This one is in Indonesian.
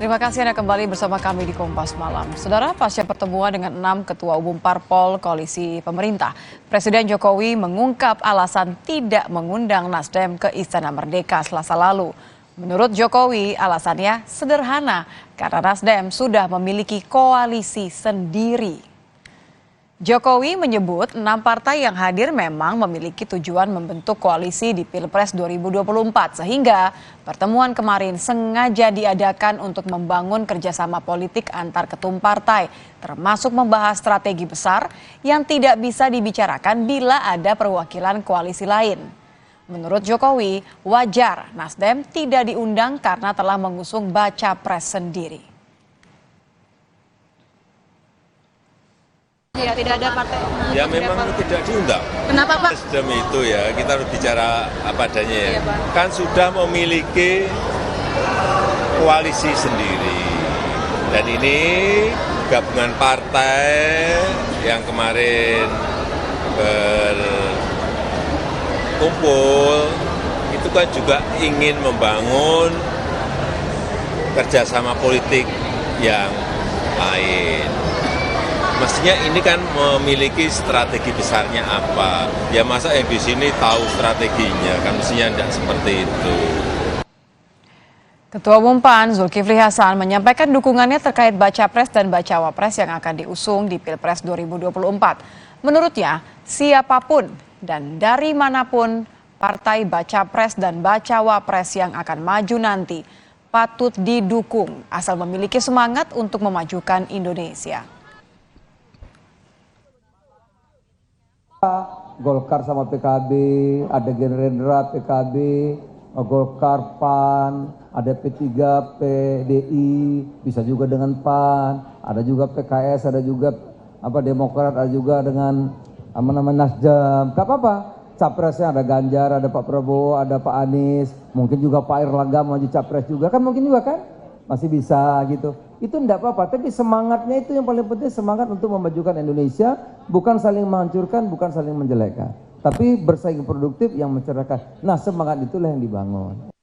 Terima kasih Anda kembali bersama kami di Kompas Malam. Saudara, pasca pertemuan dengan 6 ketua umum parpol koalisi pemerintah, Presiden Jokowi mengungkap alasan tidak mengundang Nasdem ke Istana Merdeka Selasa lalu. Menurut Jokowi, alasannya sederhana karena Nasdem sudah memiliki koalisi sendiri. Jokowi menyebut 6 partai yang hadir memang memiliki tujuan membentuk koalisi di Pilpres 2024 sehingga pertemuan kemarin sengaja diadakan untuk membangun kerjasama politik antar ketum partai termasuk membahas strategi besar yang tidak bisa dibicarakan bila ada perwakilan koalisi lain. Menurut Jokowi, wajar Nasdem tidak diundang karena telah mengusung baca pres sendiri. Ya, tidak ada partai. Ya memang tidak diundang. Kenapa Pak? Nasdem itu ya kita harus bicara apa adanya ya. Kan sudah memiliki koalisi sendiri. Dan ini gabungan partai yang kemarin berkumpul itu kan juga ingin membangun kerjasama politik yang lain. Mestinya ini kan memiliki strategi besarnya apa. Ya masa yang di sini tahu strateginya, kan mestinya tidak seperti itu. Ketua Umum PAN Zulkifli Hasan menyampaikan dukungannya terkait baca pres dan bacawa pres yang akan diusung di Pilpres 2024. Menurutnya, siapapun dan dari manapun partai baca pres dan bacawa pres yang akan maju nanti patut didukung asal memiliki semangat untuk memajukan Indonesia. Golkar sama PKB, ada Gerindra, PKB, Golkar, PAN, ada P3, PDI, bisa juga dengan PAN, ada juga PKS, ada juga Demokrat, ada juga dengan Nasdem. Gak apa-apa, capresnya ada Ganjar, ada Pak Prabowo, ada Pak Anies, mungkin juga Pak Erlangga maju capres juga, kan mungkin juga kan? Masih bisa gitu. Itu enggak apa-apa, tapi semangatnya itu yang paling penting, semangat untuk memajukan Indonesia, bukan saling menghancurkan, bukan saling menjelekkan, tapi bersaing produktif yang mencerahkan. Nah, semangat itulah yang dibangun.